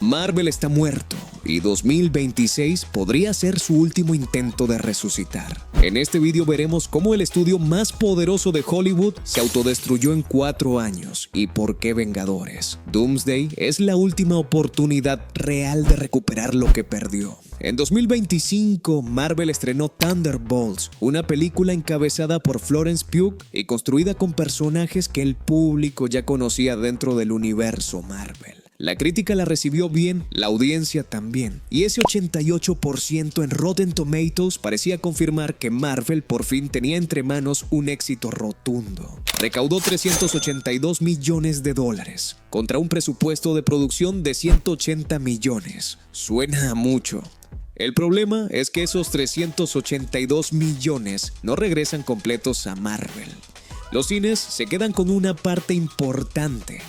Marvel está muerto y 2026 podría ser su último intento de resucitar. En este video veremos cómo el estudio más poderoso de Hollywood se autodestruyó en 4 años y por qué Vengadores. Doomsday es la última oportunidad real de recuperar lo que perdió. En 2025, Marvel estrenó Thunderbolts, una película encabezada por Florence Pugh y construida con personajes que el público ya conocía dentro del universo Marvel. La crítica la recibió bien, la audiencia también, y ese 88% en Rotten Tomatoes parecía confirmar que Marvel por fin tenía entre manos un éxito rotundo. Recaudó $382 millones, contra un presupuesto de producción de 180 millones. Suena a mucho. El problema es que esos 382 millones no regresan completos a Marvel. Los cines se quedan con una parte importante.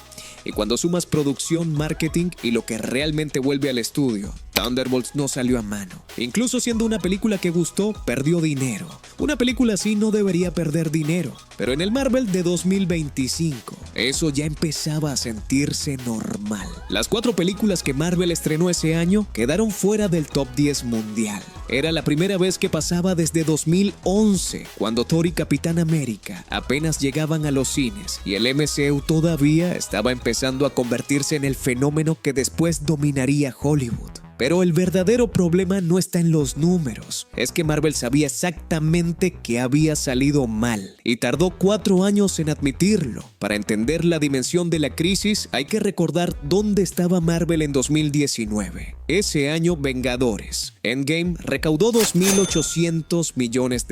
Y cuando sumas producción, marketing y lo que realmente vuelve al estudio, Thunderbolts no salió a mano. Incluso siendo una película que gustó, perdió dinero. Una película así no debería perder dinero. Pero en el Marvel de 2025, eso ya empezaba a sentirse normal. Las 4 películas que Marvel estrenó ese año quedaron fuera del top 10 mundial. Era la primera vez que pasaba desde 2011, cuando Thor y Capitán América apenas llegaban a los cines y el MCU todavía estaba empezando a convertirse en el fenómeno que después dominaría Hollywood. Pero el verdadero problema no está en los números, es que Marvel sabía exactamente que había salido mal y tardó 4 años en admitirlo. Para entender la dimensión de la crisis hay que recordar dónde estaba Marvel en 2019. Ese año Vengadores Endgame recaudó $2.800 millones.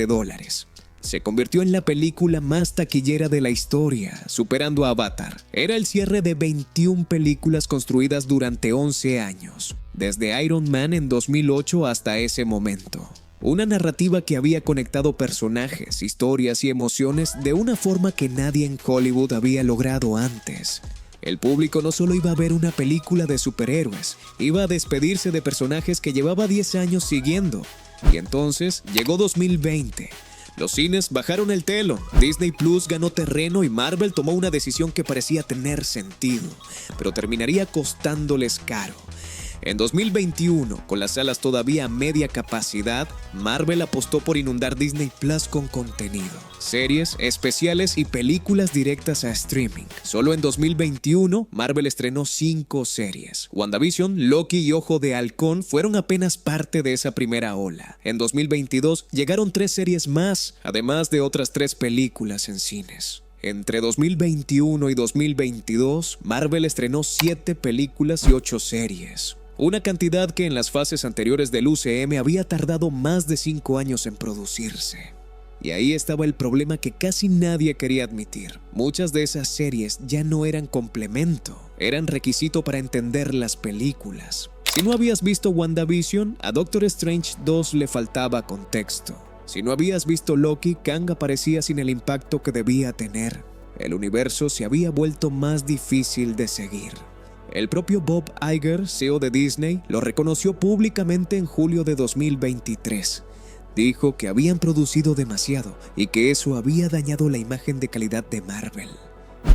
Se convirtió en la película más taquillera de la historia, superando a Avatar. Era el cierre de 21 películas construidas durante 11 años, desde Iron Man en 2008 hasta ese momento. Una narrativa que había conectado personajes, historias y emociones de una forma que nadie en Hollywood había logrado antes. El público no solo iba a ver una película de superhéroes, iba a despedirse de personajes que llevaba 10 años siguiendo. Y entonces llegó 2020. Los cines bajaron el telón, Disney Plus ganó terreno y Marvel tomó una decisión que parecía tener sentido, pero terminaría costándoles caro. En 2021, con las salas todavía a media capacidad, Marvel apostó por inundar Disney Plus con contenido, series, especiales y películas directas a streaming. Solo en 2021, Marvel estrenó 5 series. WandaVision, Loki y Ojo de Halcón fueron apenas parte de esa primera ola. En 2022 llegaron 3 series más, además de otras 3 películas en cines. Entre 2021 y 2022, Marvel estrenó 7 películas y 8 series. Una cantidad que en las fases anteriores del UCM había tardado más de 5 años en producirse. Y ahí estaba el problema que casi nadie quería admitir. Muchas de esas series ya no eran complemento, eran requisito para entender las películas. Si no habías visto WandaVision, a Doctor Strange 2 le faltaba contexto. Si no habías visto Loki, Kang aparecía sin el impacto que debía tener. El universo se había vuelto más difícil de seguir. El propio Bob Iger, CEO de Disney, lo reconoció públicamente en julio de 2023. Dijo que habían producido demasiado y que eso había dañado la imagen de calidad de Marvel.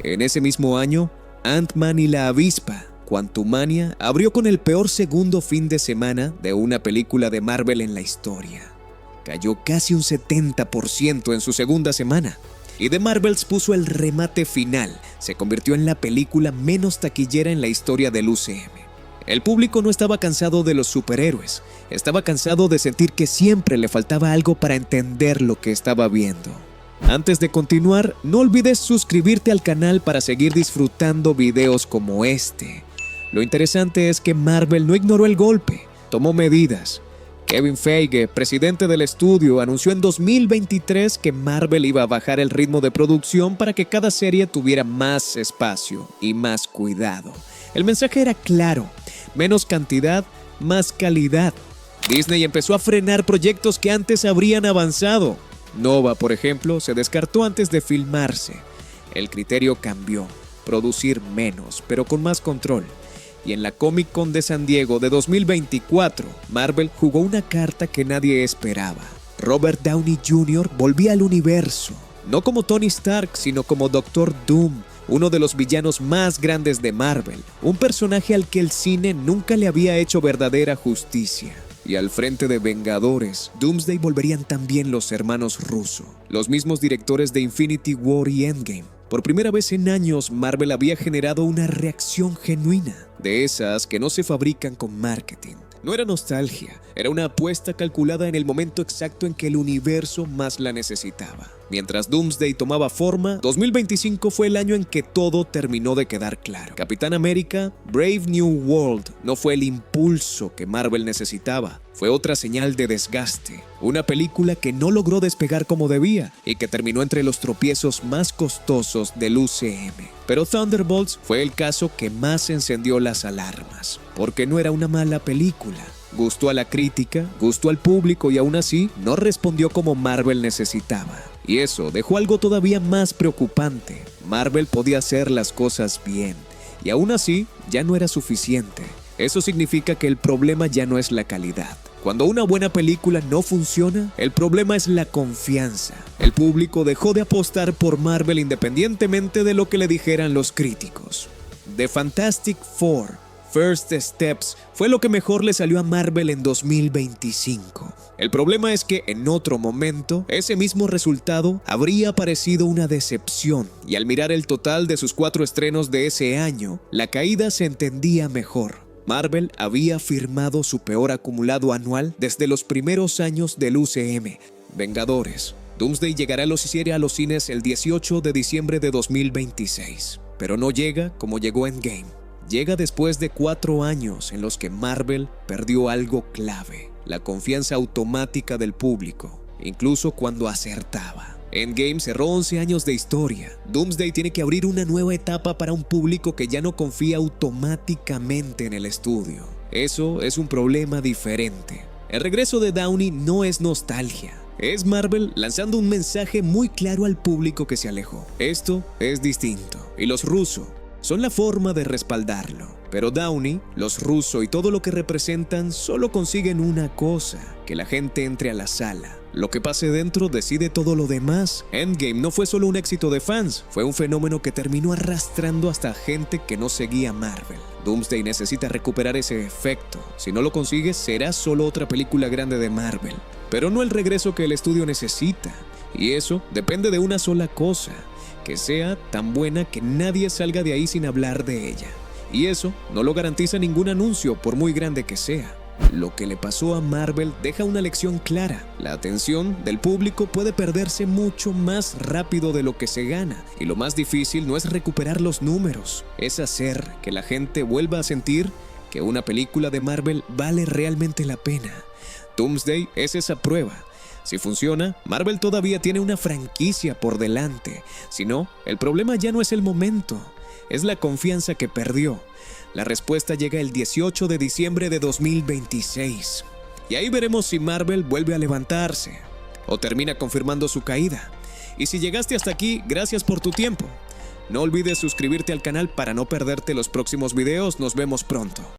En ese mismo año, Ant-Man y la Avispa, Quantumania, abrió con el peor segundo fin de semana de una película de Marvel en la historia. Cayó casi un 70% en su segunda semana. Y The Marvels puso el remate final. Se convirtió en la película menos taquillera en la historia del UCM. El público no estaba cansado de los superhéroes. Estaba cansado de sentir que siempre le faltaba algo para entender lo que estaba viendo. Antes de continuar, no olvides suscribirte al canal para seguir disfrutando videos como este. Lo interesante es que Marvel no ignoró el golpe, tomó medidas. Kevin Feige, presidente del estudio, anunció en 2023 que Marvel iba a bajar el ritmo de producción para que cada serie tuviera más espacio y más cuidado. El mensaje era claro: menos cantidad, más calidad. Disney empezó a frenar proyectos que antes habrían avanzado. Nova, por ejemplo, se descartó antes de filmarse. El criterio cambió: producir menos, pero con más control. Y en la Comic Con de San Diego de 2024, Marvel jugó una carta que nadie esperaba. Robert Downey Jr. volvía al universo, no como Tony Stark, sino como Doctor Doom, uno de los villanos más grandes de Marvel, un personaje al que el cine nunca le había hecho verdadera justicia. Y al frente de Vengadores, Doomsday volverían también los hermanos Russo, los mismos directores de Infinity War y Endgame. Por primera vez en años, Marvel había generado una reacción genuina, de esas que no se fabrican con marketing. No era nostalgia, era una apuesta calculada en el momento exacto en que el universo más la necesitaba. Mientras Doomsday tomaba forma, 2025 fue el año en que todo terminó de quedar claro. Capitán América, Brave New World no fue el impulso que Marvel necesitaba, fue otra señal de desgaste. Una película que no logró despegar como debía y que terminó entre los tropiezos más costosos del UCM. Pero Thunderbolts fue el caso que más encendió las alarmas, porque no era una mala película. Gustó a la crítica, gustó al público y aún así no respondió como Marvel necesitaba. Y eso dejó algo todavía más preocupante. Marvel podía hacer las cosas bien y aún así ya no era suficiente. Eso significa que el problema ya no es la calidad. Cuando una buena película no funciona, el problema es la confianza. El público dejó de apostar por Marvel independientemente de lo que le dijeran los críticos. The Fantastic Four, First Steps fue lo que mejor le salió a Marvel en 2025. El problema es que en otro momento, ese mismo resultado habría parecido una decepción, y al mirar el total de sus 4 estrenos de ese año, la caída se entendía mejor. Marvel había firmado su peor acumulado anual desde los primeros años del UCM. Vengadores. Doomsday llegará a los cines el 18 de diciembre de 2026, pero no llega como llegó Endgame. Llega después de 4 años en los que Marvel perdió algo clave, la confianza automática del público, incluso cuando acertaba. Endgame cerró 11 años de historia. Doomsday tiene que abrir una nueva etapa para un público que ya no confía automáticamente en el estudio. Eso es un problema diferente. El regreso de Downey no es nostalgia. Es Marvel lanzando un mensaje muy claro al público que se alejó. Esto es distinto. Y los Russo son la forma de respaldarlo. Pero Downey, los Russo y todo lo que representan solo consiguen una cosa: que la gente entre a la sala. Lo que pase dentro decide todo lo demás. Endgame no fue solo un éxito de fans, fue un fenómeno que terminó arrastrando hasta gente que no seguía Marvel. Doomsday necesita recuperar ese efecto. Si no lo consigue, será solo otra película grande de Marvel, pero no el regreso que el estudio necesita. Y eso depende de una sola cosa: que sea tan buena que nadie salga de ahí sin hablar de ella. Y eso no lo garantiza ningún anuncio, por muy grande que sea. Lo que le pasó a Marvel deja una lección clara. La atención del público puede perderse mucho más rápido de lo que se gana. Y lo más difícil no es recuperar los números, es hacer que la gente vuelva a sentir que una película de Marvel vale realmente la pena. Doomsday es esa prueba. Si funciona, Marvel todavía tiene una franquicia por delante. Si no, el problema ya no es el momento, es la confianza que perdió. La respuesta llega el 18 de diciembre de 2026. Y ahí veremos si Marvel vuelve a levantarse o termina confirmando su caída. Y si llegaste hasta aquí, gracias por tu tiempo. No olvides suscribirte al canal para no perderte los próximos videos. Nos vemos pronto.